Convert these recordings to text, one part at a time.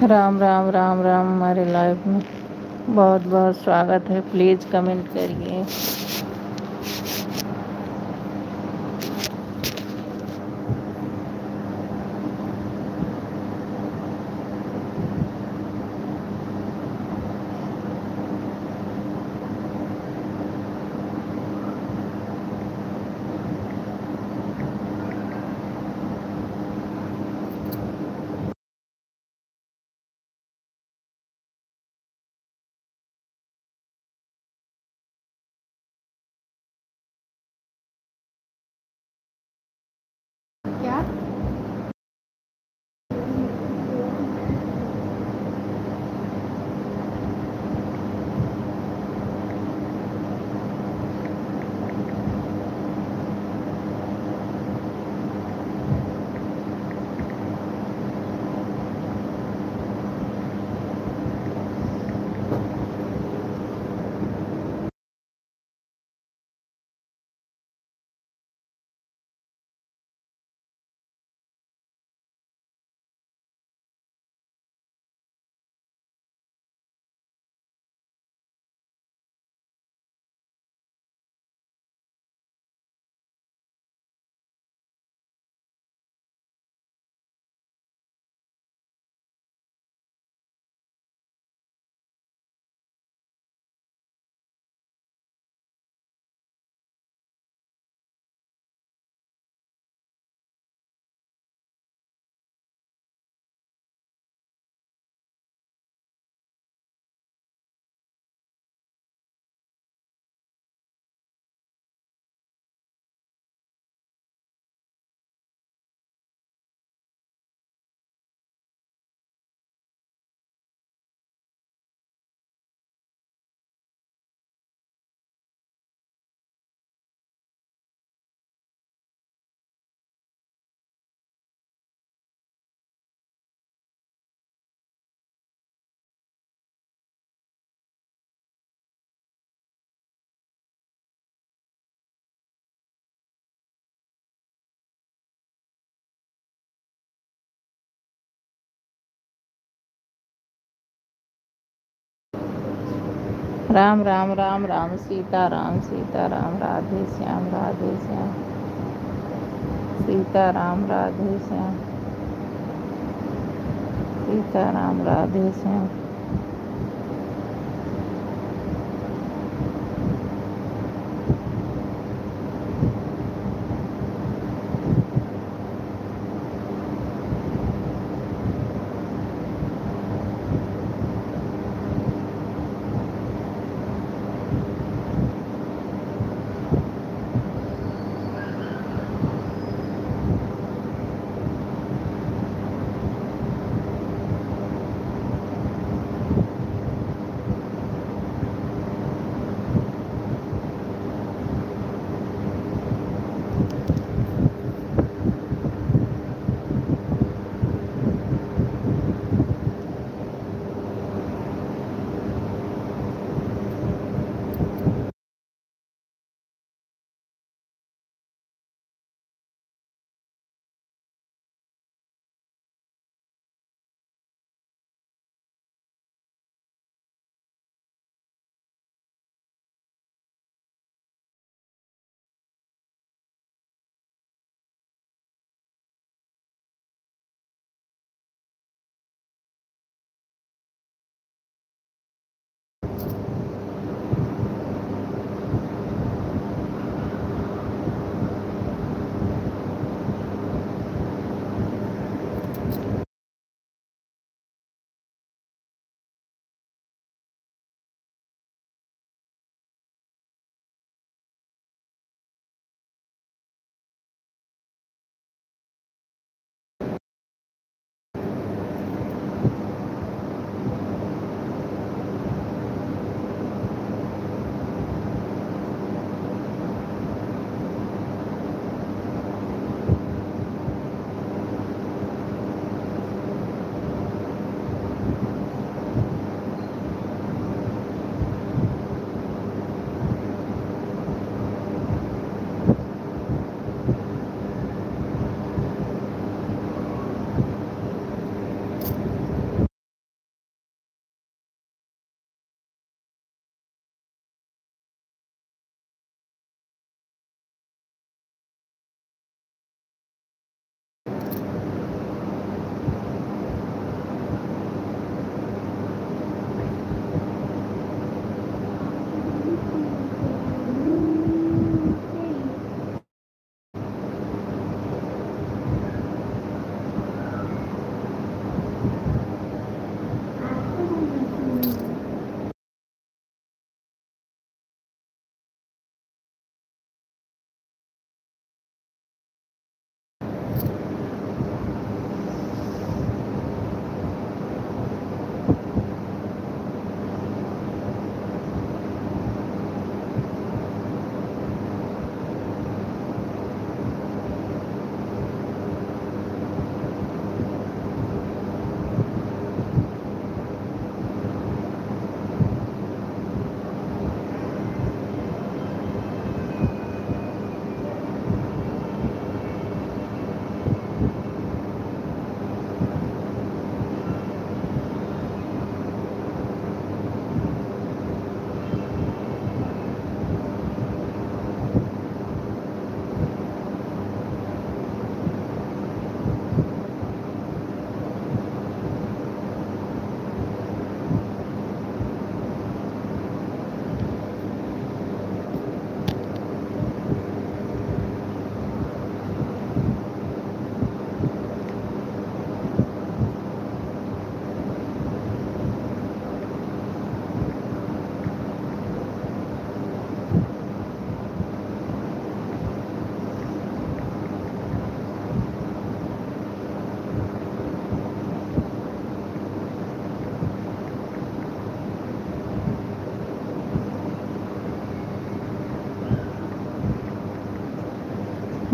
राम राम राम राम। हमारे लाइफ में बहुत बहुत स्वागत है। प्लीज़ कमेंट करिए। क्या? राम राम राम राम। सीता राम राधे श्याम राधे श्याम। सीता राम राधे श्याम। सीता राम राधे श्याम।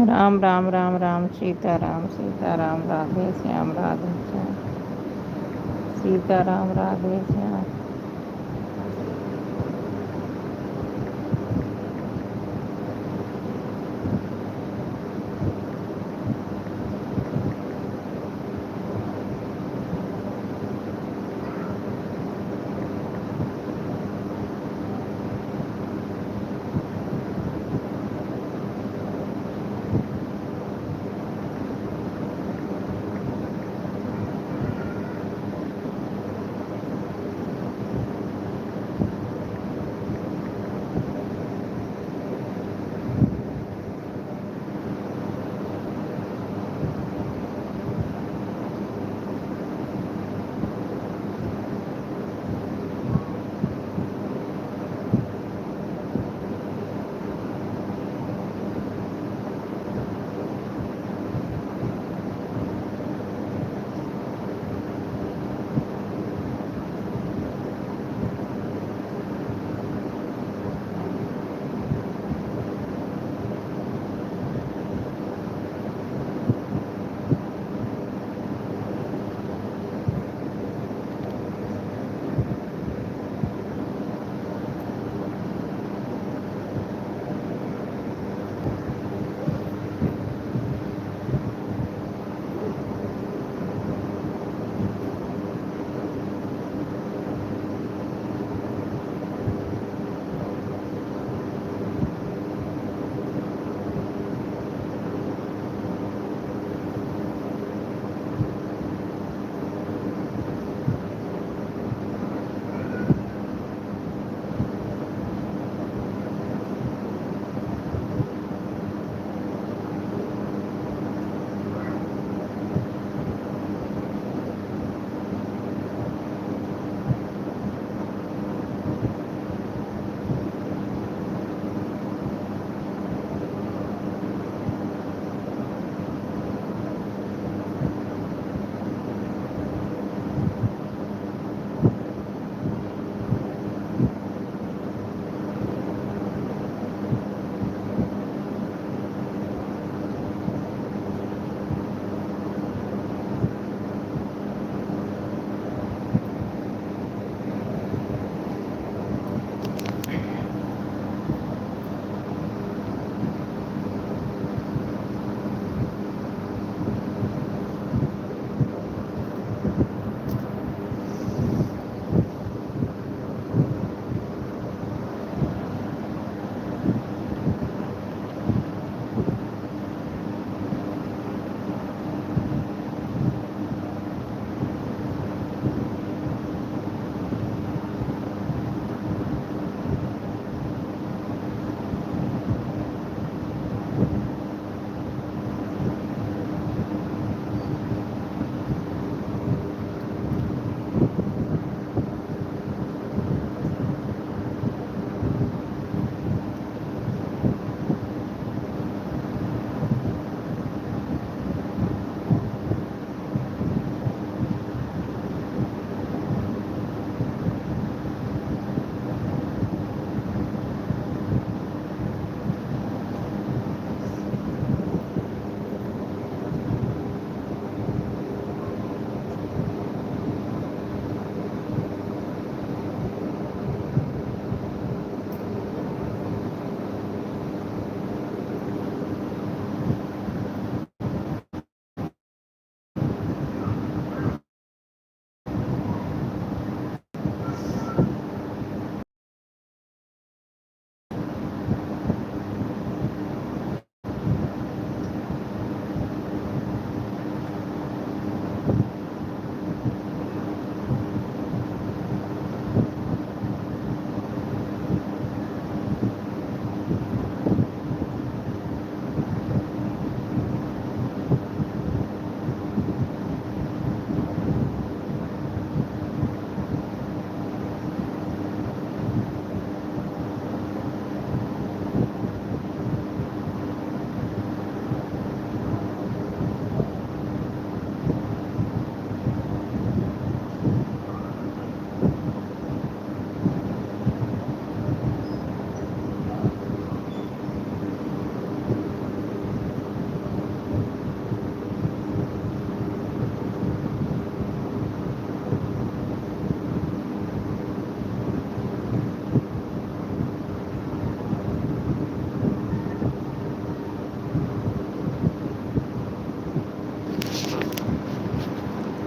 राम राम राम राम सीता राम राधे श्याम राधे श्याम सीता राम राधे श्याम।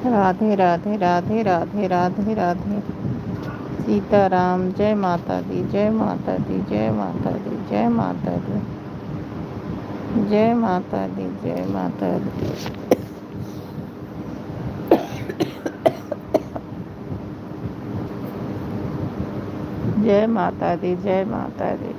राधे राधे राधे राधे राधे राधे। सीताराम। जय माता दी, जय माता दी, जय माता दी, जय माता दी, जय माता दी, जय माता दी। जय माता दी, जय माता दी।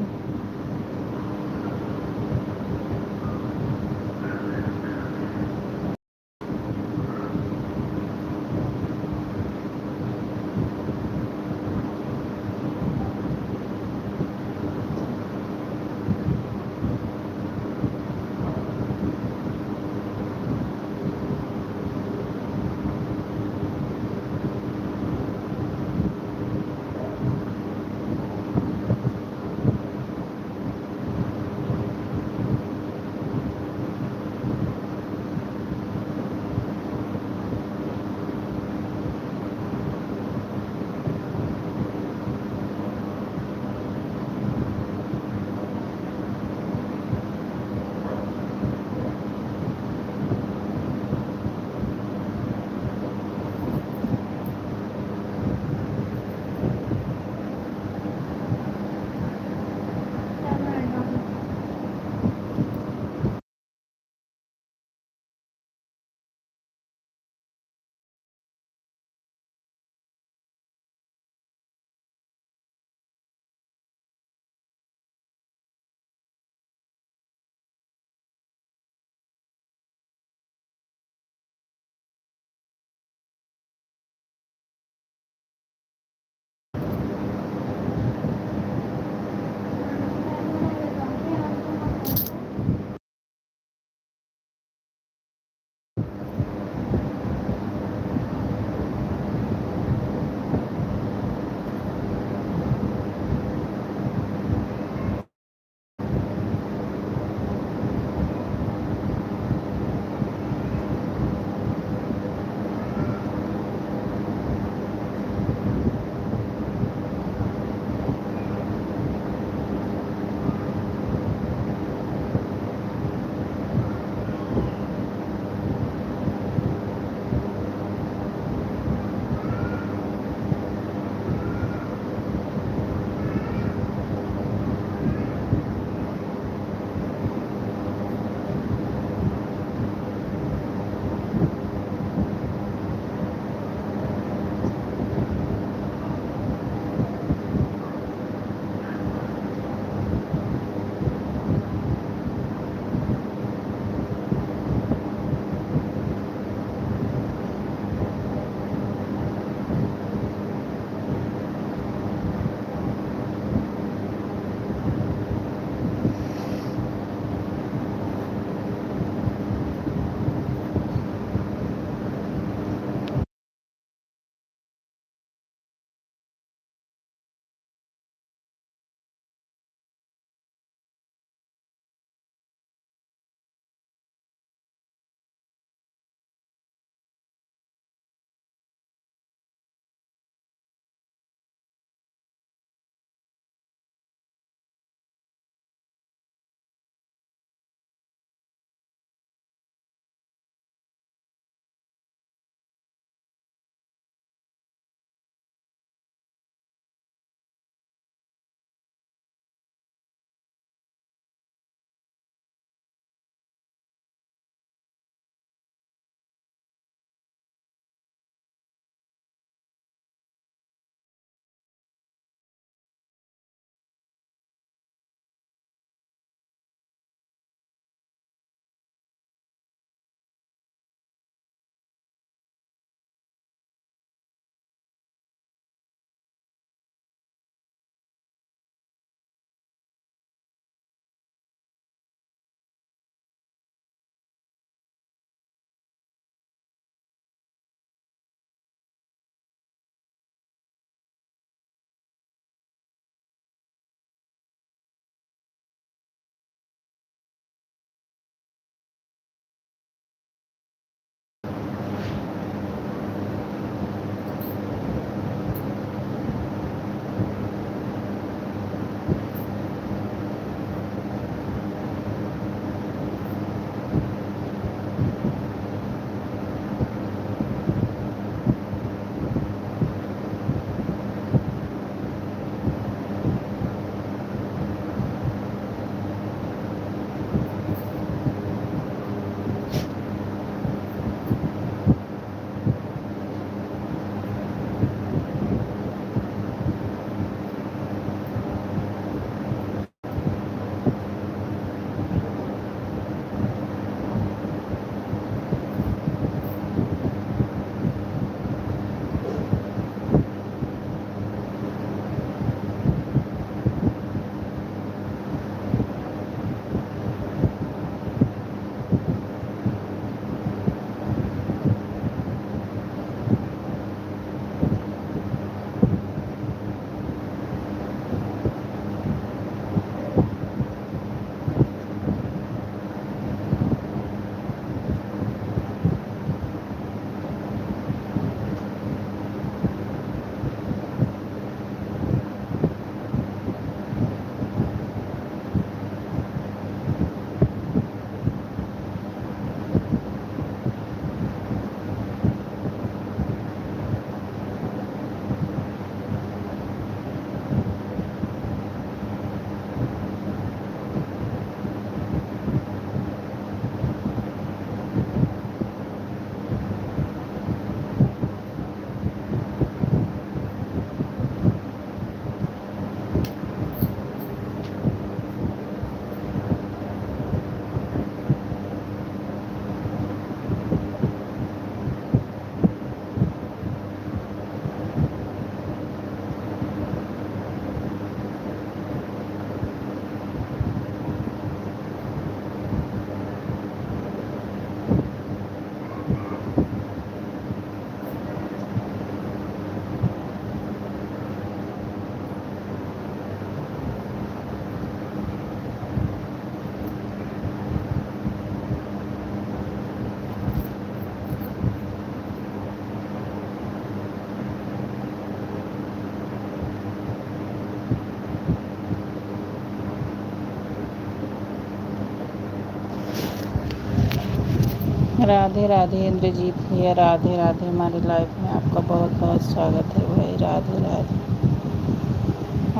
राधे राधे इंद्रजीत भैया, राधे राधे। हमारी लाइफ में आपका बहुत बहुत स्वागत है भाई, राधे राधे।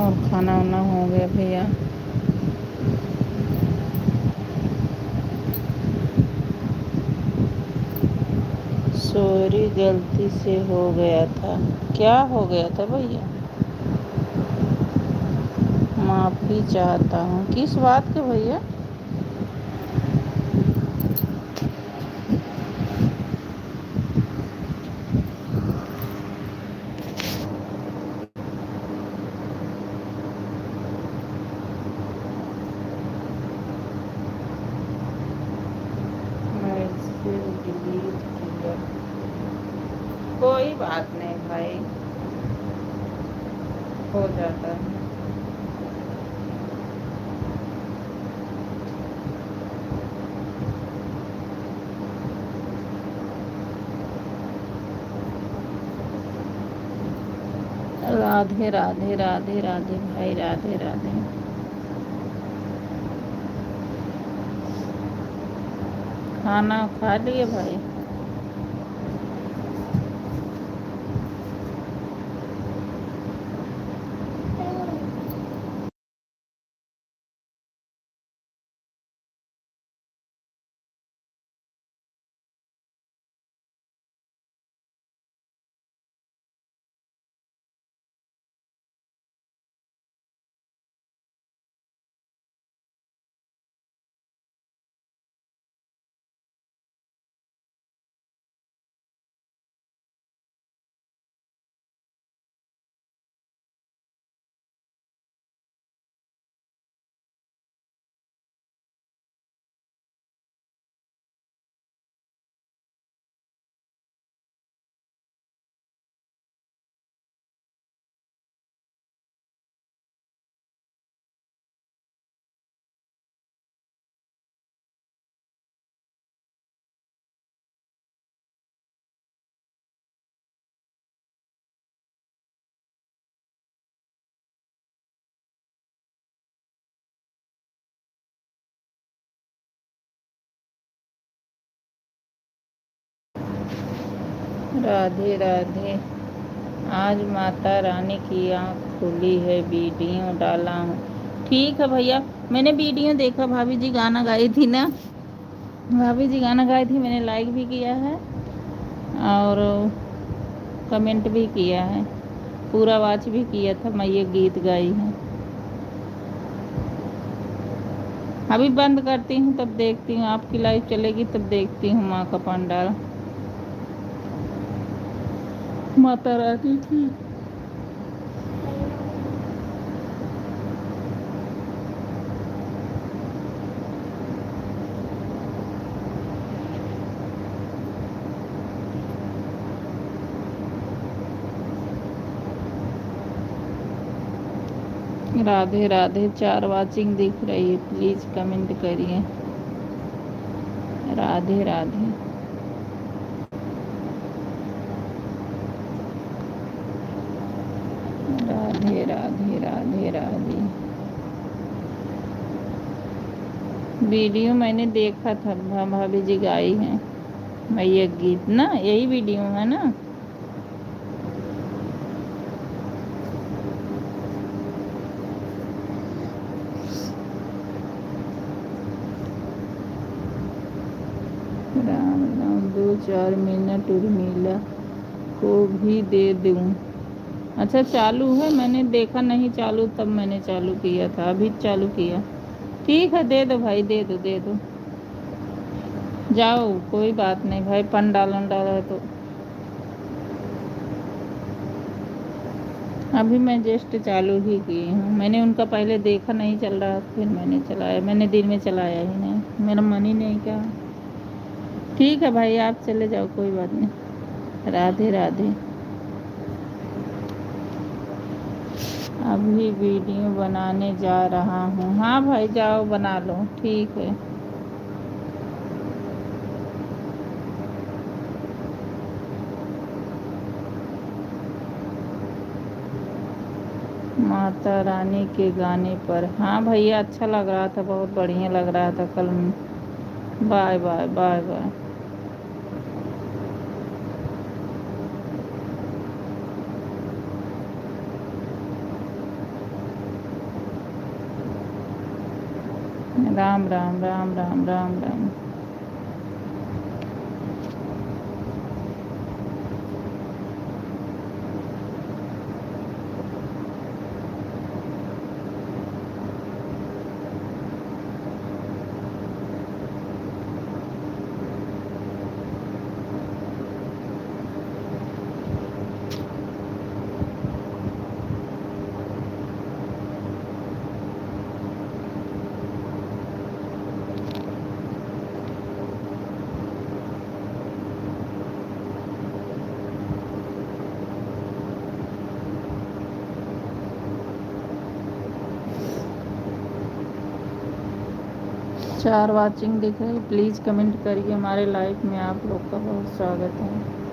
और खाना वाना हो गया भैया? सॉरी, गलती से हो गया था। क्या हो गया था भैया? माफ़ी चाहता हूँ। किस बात के भैया? मैसेज डिलीट किया। कोई बात नहीं भाई, हो जाता है। राधे राधे राधे राधे भाई, राधे राधे। खाना खा लिए भाई? राधे राधे। आज माता रानी की आँख खुली है, वीडियो डाला हूँ। ठीक है भैया, मैंने वीडियो देखा, भाभी जी गाना गाई थी ना। भाभी जी गाना गाई थी, मैंने लाइक भी किया है और कमेंट भी किया है, पूरा वॉच भी किया था। मैं ये गीत गाई हूँ। अभी बंद करती हूँ तब देखती हूँ, आपकी लाइव चलेगी तब देखती हूँ माँ का पंडाल, माता रानी की। राधे राधे। 4 वाचिंग दिख रही है, प्लीज कमेंट करिए। राधे राधे। राधे राधे राधे राधे। वीडियो मैंने देखा था, भाभी जी गाई हैं मैया गीत ना, यही वीडियो है ना? राम राम। 2-4 मिनट उर्मिला को भी दे दूं? अच्छा चालू है, मैंने देखा नहीं चालू, तब मैंने चालू किया था, अभी चालू किया। ठीक है, दे दो भाई, दे दो दे दो। जाओ, कोई बात नहीं भाई, पंडाल वंडाल है तो। अभी मैं जस्ट चालू ही की हूँ, मैंने उनका पहले देखा, नहीं चल रहा, फिर मैंने चलाया। मैंने दिन में चलाया ही नहीं, मेरा मन ही नहीं क्या। ठीक है भाई, आप चले जाओ, कोई बात नहीं। राधे राधे। अभी वीडियो बनाने जा रहा हूँ। हाँ भाई, जाओ बना लो, ठीक है। माता रानी के गाने पर। हाँ भैया, अच्छा लग रहा था, बहुत बढ़िया लग रहा था कल। Bye bye bye bye. Ram Ram Ram Ram Ram Ram. 4 watching दिख रही, प्लीज़ कमेंट करिए। हमारे लाइव में आप लोग का बहुत स्वागत है।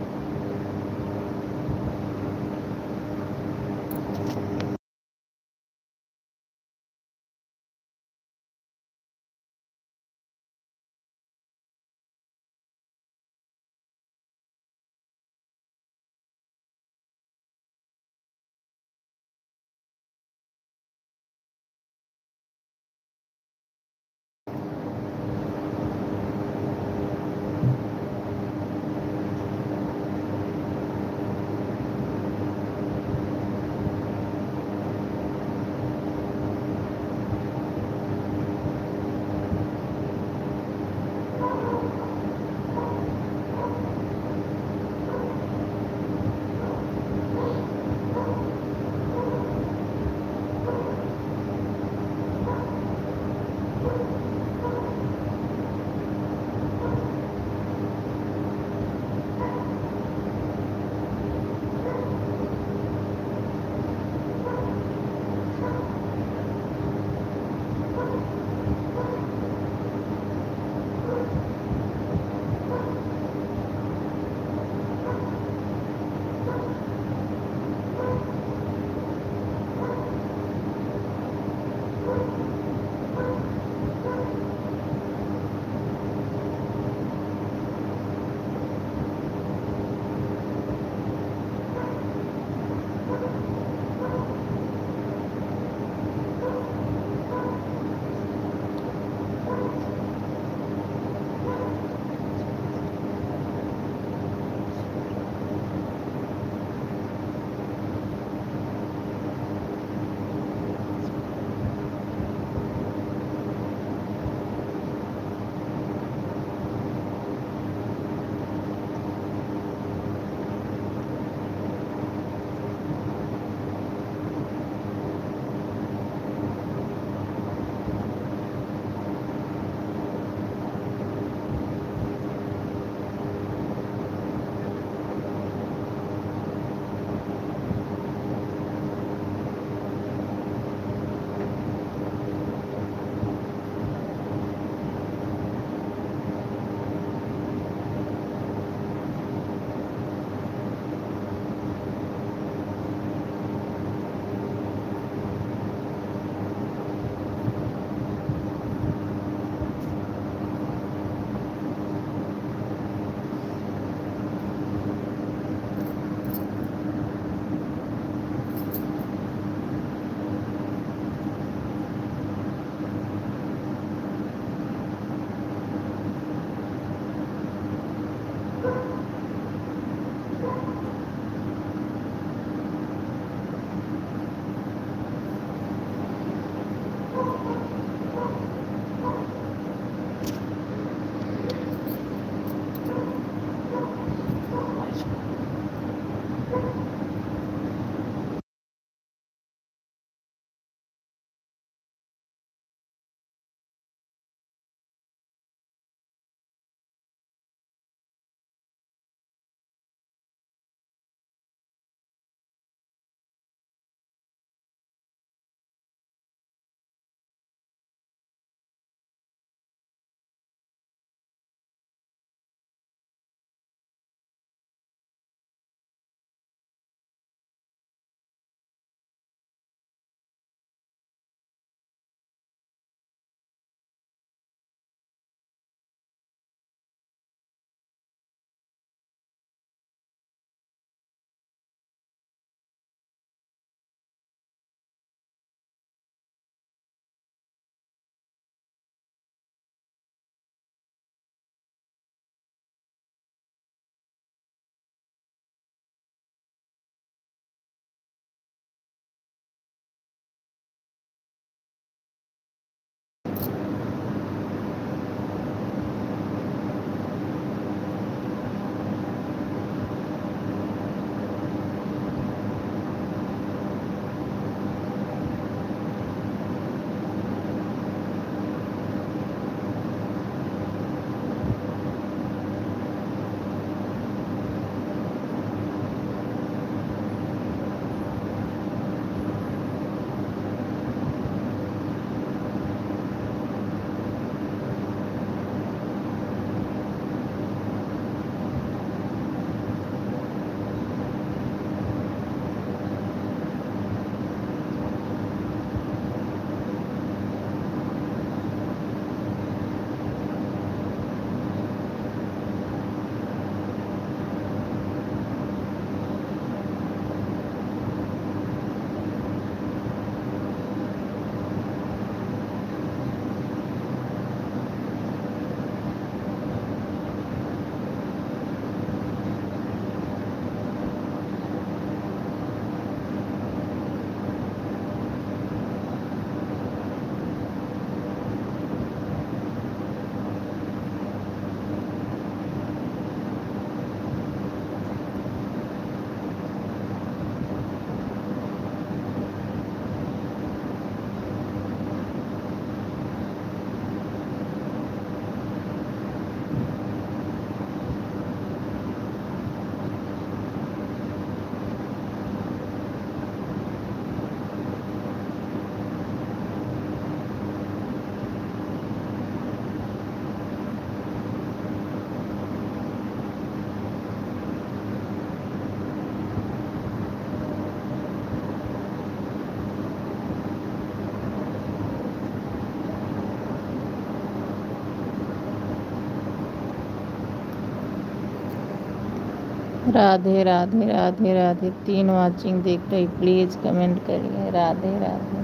राधे राधे राधे राधे। 3 वॉचिंग देख रही, प्लीज़ कमेंट करिए राधे राधे।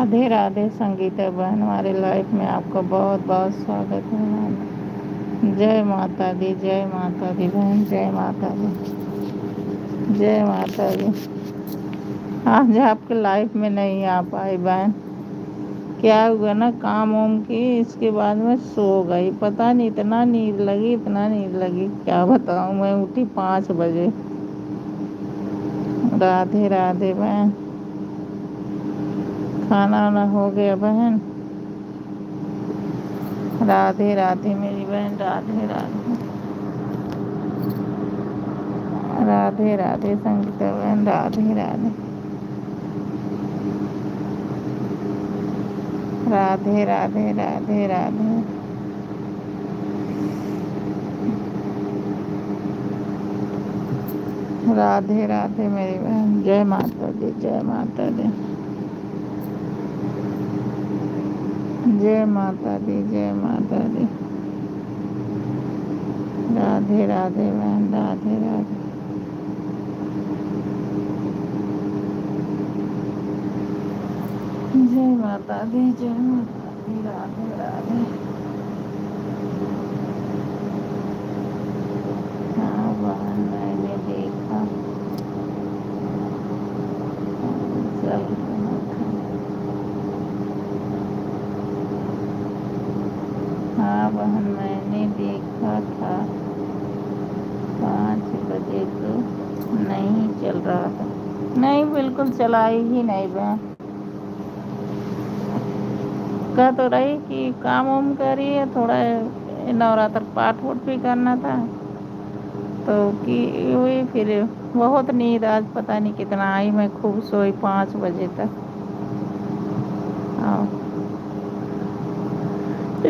राधे राधे संगीता बहन, हमारे लाइफ में आपका बहुत बहुत स्वागत है बहन। जय माता दी, जय माता दी बहन, जय माता दी, जय माता दी। आज आपके लाइफ में नहीं आ पाई बहन, क्या हुआ ना, काम वाम की, इसके बाद में सो गई। पता नहीं इतना नींद लगी, इतना नींद लगी, क्या बताऊँ। मैं उठी 5 बजे। राधे राधे बहन। खाना वाना हो गया बहन? राधे राधे मेरी बहन, राधे राधे, राधे राधे संगीता बहन, राधे राधे, राधे राधे, राधे राधे, राधे राधे मेरी बहन। जय माता दी, जय माता दी, जय माता दी, जय माता दी। राधे राधे बहन, राधे राधे, जय माता दी, जय माता दी, राधे राधे। हाँ बहन, मैंने देखा सही था। हाँ बहन, मैंने देखा था 5 बजे तो नहीं चल रहा था। नहीं, बिल्कुल चलाई ही नहीं बहन। कह तो रही कि काम वाम करिए, थोड़ा नवरात्र पाठ वाठ भी करना था, तो कि हुई फिर बहुत नींद आज पता नहीं कितना आई। मैं खूब सोई 5 बजे तक। हाँ,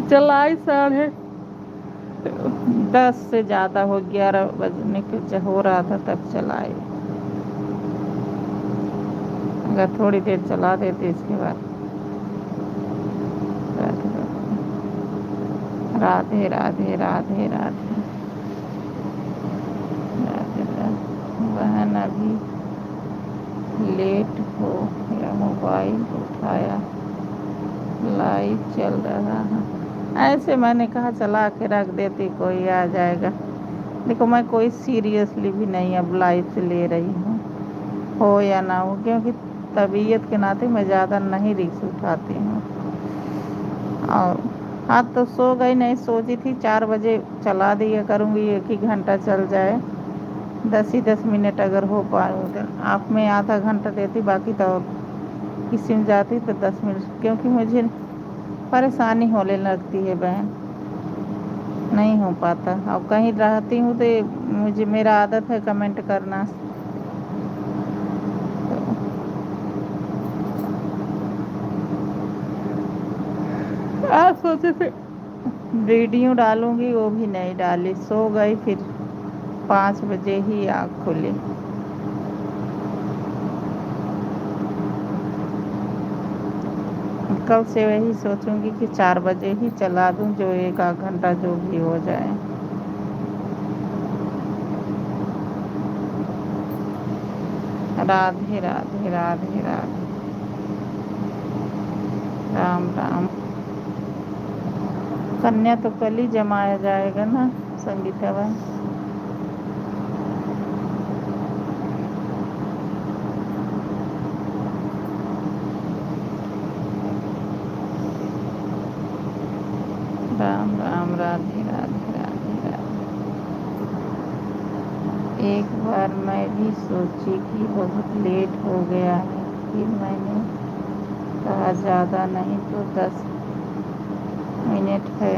चलाई 10:30 से ज़्यादा हो, 11 बजने के हो रहा था तब चलाई। अगर थोड़ी देर चला देते इसके बाद। राधे राधे, राधे राधे, राधे राधे बहन। अभी लेट हो या मोबाइल उठाया, लाइव चल रहा है। ऐसे मैंने कहा चला के रख देती, कोई आ जाएगा। देखो, मैं कोई सीरियसली भी नहीं अब लाइव से ले रही हूँ, हो या ना हो, क्योंकि तबीयत के नाते मैं ज़्यादा नहीं रिस्क उठाती हूँ। और हाँ, तो सो गई नहीं, सोची थी 4 बजे चला दिया करूँगी, 1 ही घंटा चल जाए, 10 ही 10 मिनट अगर हो पाऊँ तो। आप में आधा घंटा देती, बाकी तो किसी में जाती तो 10 मिनट, क्योंकि मुझे परेशानी होने लगती है बहन, नहीं हो पाता। अब कहीं रहती हूँ तो मुझे, मेरा आदत है कमेंट करना, तो आज सोचे थे वीडियो डालूंगी, वो भी नहीं डाली, सो गई। फिर 5 बजे ही आँख खुली। कल से वही सोचूंगी कि 4 बजे ही चला दूं, जो 1 आध घंटा जो भी हो जाए। राधे राधे, राधे राधे, राम राम। कन्या तो कल ही जमाया जाएगा ना संगीता बहन? राम राम, राधे राधे, राधे राधे। एक बार मैं भी सोची कि बहुत लेट हो गया है, फिर मैंने कहा ज़्यादा नहीं तो 10 मिनट है,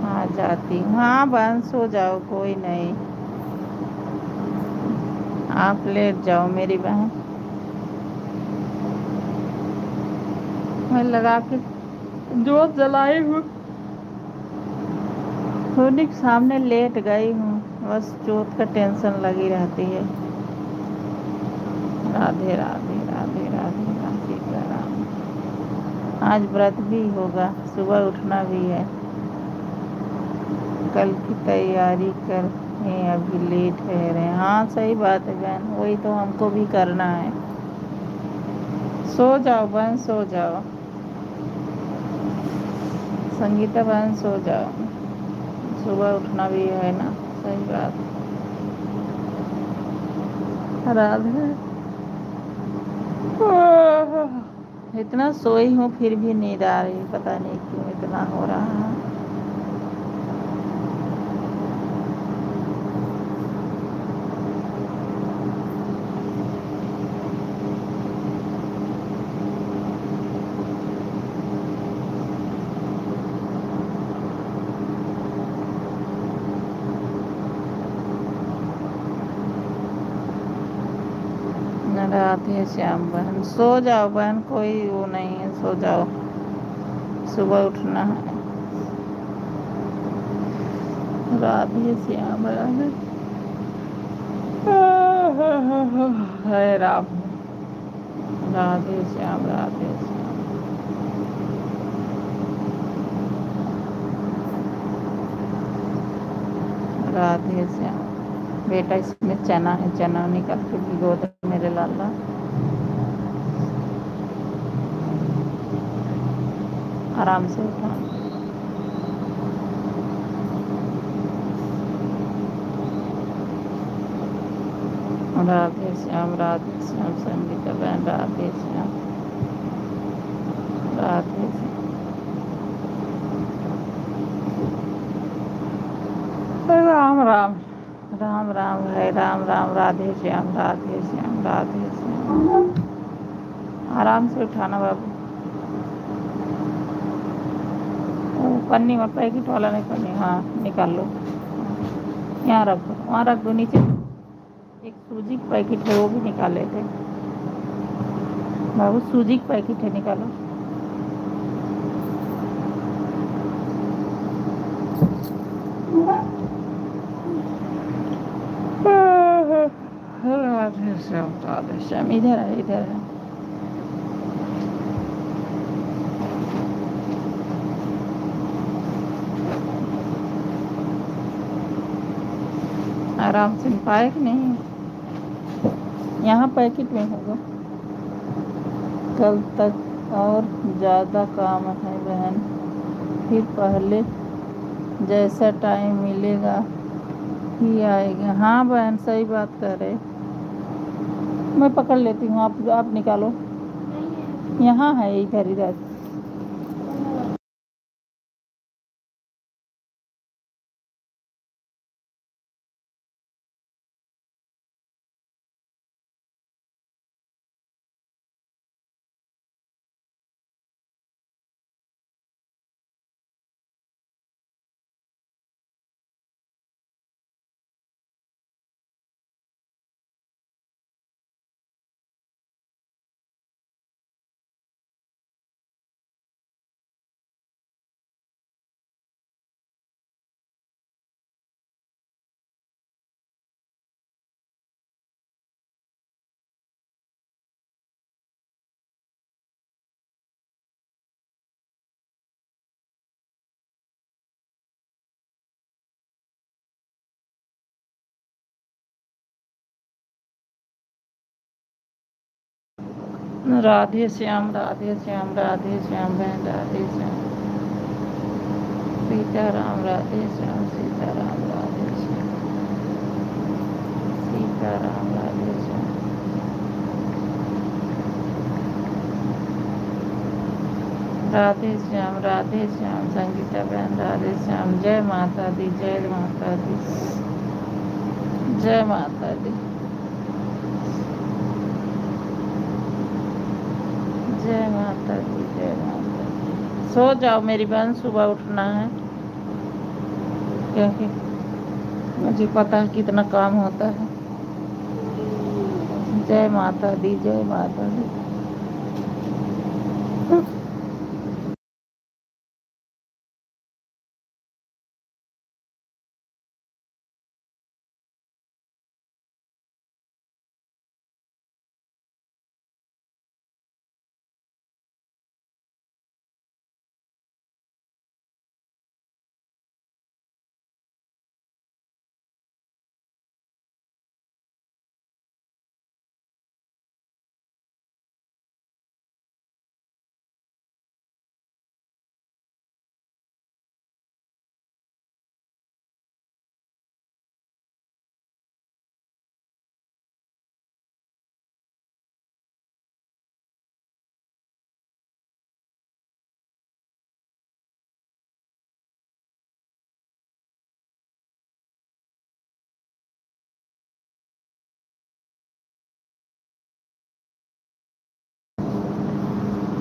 आ जाती हूँ। हाँ बहन, सो जाओ, कोई नहीं, आप लेट जाओ मेरी बहन। मैं लगा के जोत जलाई हूँ, सोने के सामने लेट गई हूँ, बस जोत का टेंशन लगी रहती है। राधे राधे, राधे राधे, राधे राम। आज व्रत भी होगा, सुबह उठना भी है, कल की तैयारी कर अभी लेट है रहे। हाँ सही बात है बहन, वही तो हमको भी करना है। सो जाओ बहन, सो जाओ। संगीता बहन सो जाओ, सुबह उठना भी है ना। सही बात। राधे। इतना सोई हूँ फिर भी नींद आ रही, पता नहीं क्यों इतना हो रहा है। राधे श्याम बहन सो जाओ बहन, कोई वो नहीं है, सो जाओ, सुबह उठना है। राधे श्याम राधे। हरे राम। राधे श्याम राधे श्याम। राधे श्याम। बेटा इसमें चना है, चना निकाल के भिगो दे मेरे लाला। आराम से उठा। राधे श्याम संगीता बहन राधे श्याम। राधे श्याम। राम राम। राम राम है, राम राम। राधे श्याम राधे श्याम राधे श्याम। आराम से उठाना बाबू। वो पन्नी में पैकेट वाला नहीं, पन्नी हाँ निकाल लो, यहाँ रख दो, वहाँ रख दो नीचे। एक सूजी का पैकेट है वो भी निकाल लेते बाबू, सूजी का पैकेट है निकालो। राधे श्याम इधर है, इधर है। आराम से पाए कि नहीं, यहाँ पैकेट में होगा। कल तक और ज़्यादा काम है बहन, फिर पहले जैसा टाइम मिलेगा ही आएगा। हाँ बहन सही बात कर रहे, मैं पकड़ लेती हूँ, आप निकालो। यहाँ है, इधर इधर। राधे श्याम राधे श्याम राधे श्याम बहन राधे श्याम। सीताराम राधे श्याम सीताराम राधे श्याम सीताराम राधे श्याम। राधे श्याम संगीता बहन राधे श्याम। जय माता दी, जय माता दी, जय माता दी, जय माता दी, जय माता दी। सो जाओ मेरी बहन, सुबह उठना है, क्योंकि मुझे पता है कितना काम होता है। जय माता दी, जय माता दी।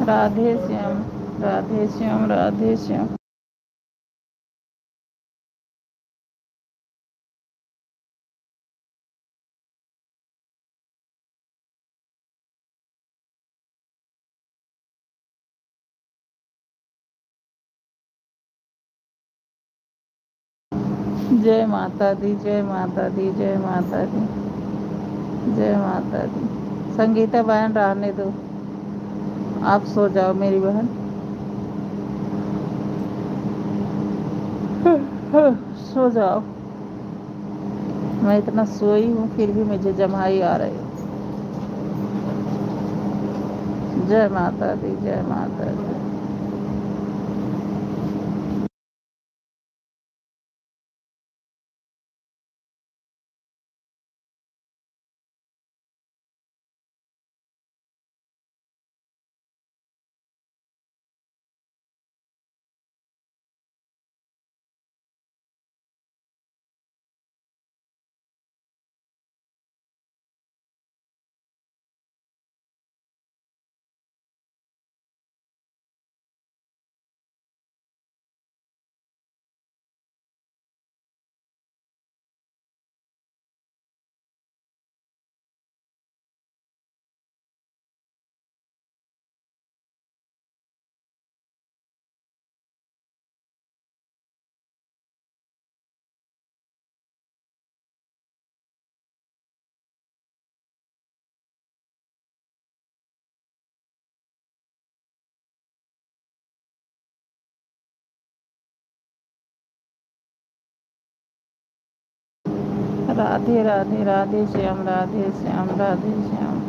राधे श्याम, राधे श्याम, राधे श्याम। जय माता दी, जय माता दी, जय माता दी, जय माता दी। संगीता बहन रहने दो, आप सो जाओ मेरी बहन। सो जाओ। मैं इतना सोई हूँ फिर भी मुझे जम्हाई आ रही है। जय माता दी, जय माता दी। राधे राधे, राधे श्याम, राधे श्याम, राधे श्याम।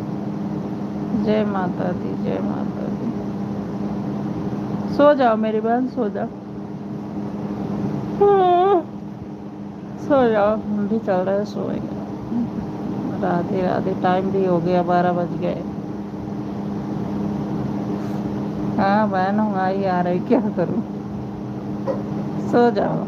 जय माता दी, जय माता दी। सो जाओ मेरी बहन, सो जाओ। सो जाओ, हम भी चल रहे हैं, सोएंगे। राधे राधे, टाइम भी हो गया, 12 बज गए। हाँ बहन, हूँ आई आ रही, क्या करूँ। सो जाओ।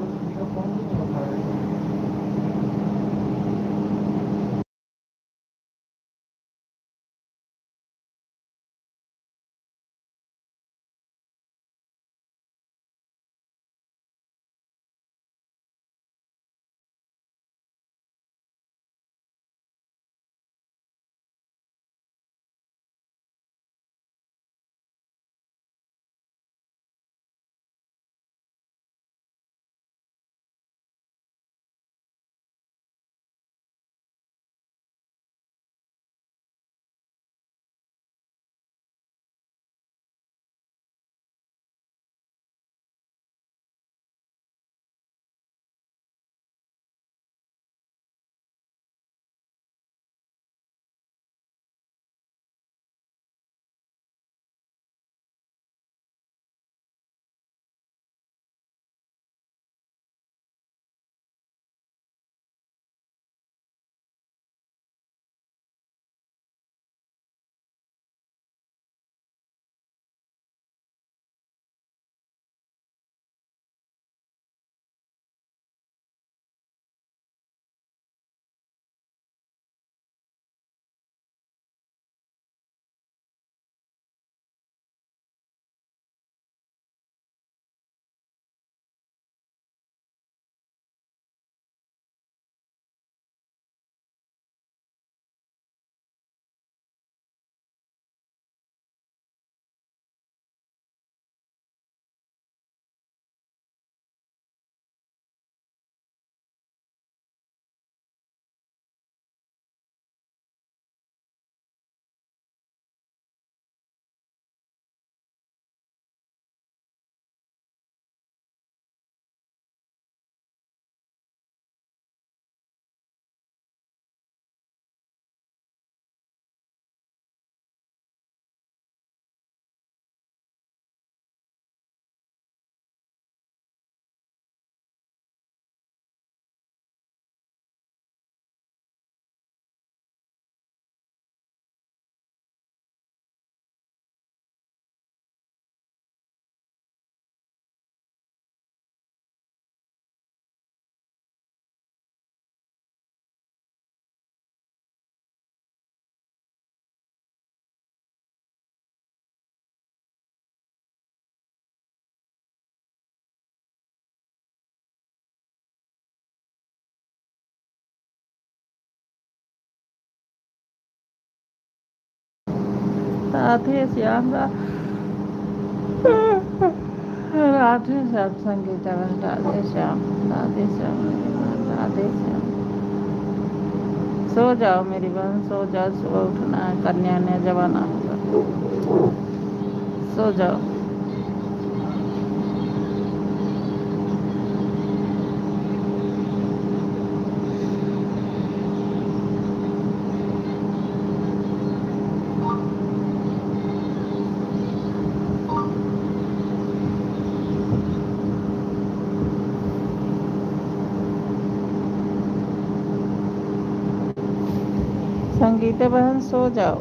राधे श्याम राधे श्याम संगीता बहन, राधे श्याम, राधे श्याम मेरी बहन, राधे श्याम। सो जाओ मेरी बहन, सो जाओ, सुबह उठना है, कन्या ने जवाना होगा। सो जाओ। संगीता बहन सो जाओ।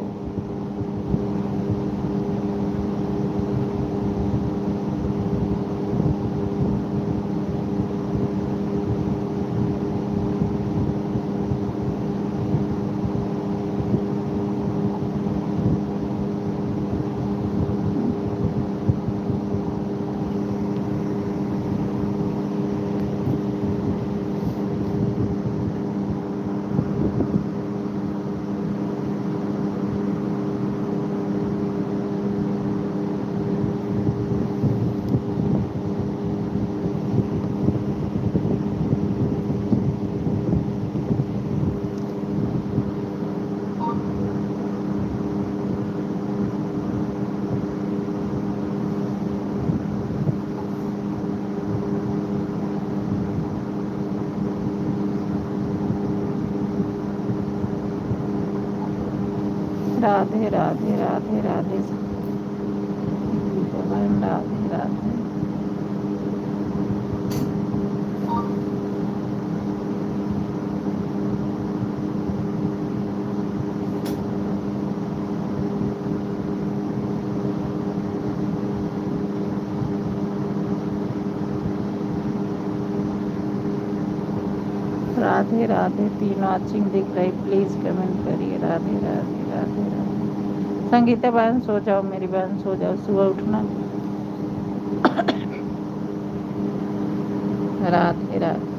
राधे राधे राधे राधे बहन, राधे राधे। राधे राधे। 3 वॉचिंग दिख रही, प्लीज कमेंट करिए। राधे राधे राधे राधे। संगीता बहन सो जाओ मेरी बहन, सो जाओ, सुबह उठना। राधे राधे।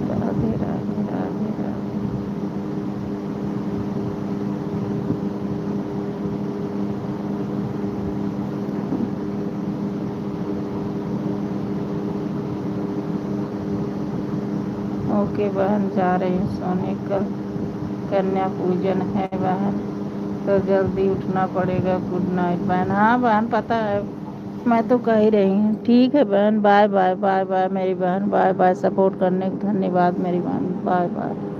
राधे राधे राधे राधे। ओके बहन, जा रही हूँ सोने। कल कन्या पूजन है बहन, तो जल्दी उठना पड़ेगा। गुड नाइट बहन। हाँ बहन पता है, मैं तो कह ही रही हूँ। ठीक है बहन, बाय बाय बाय बाय मेरी बहन, बाय बाय। सपोर्ट करने को धन्यवाद मेरी बहन, बाय बाय।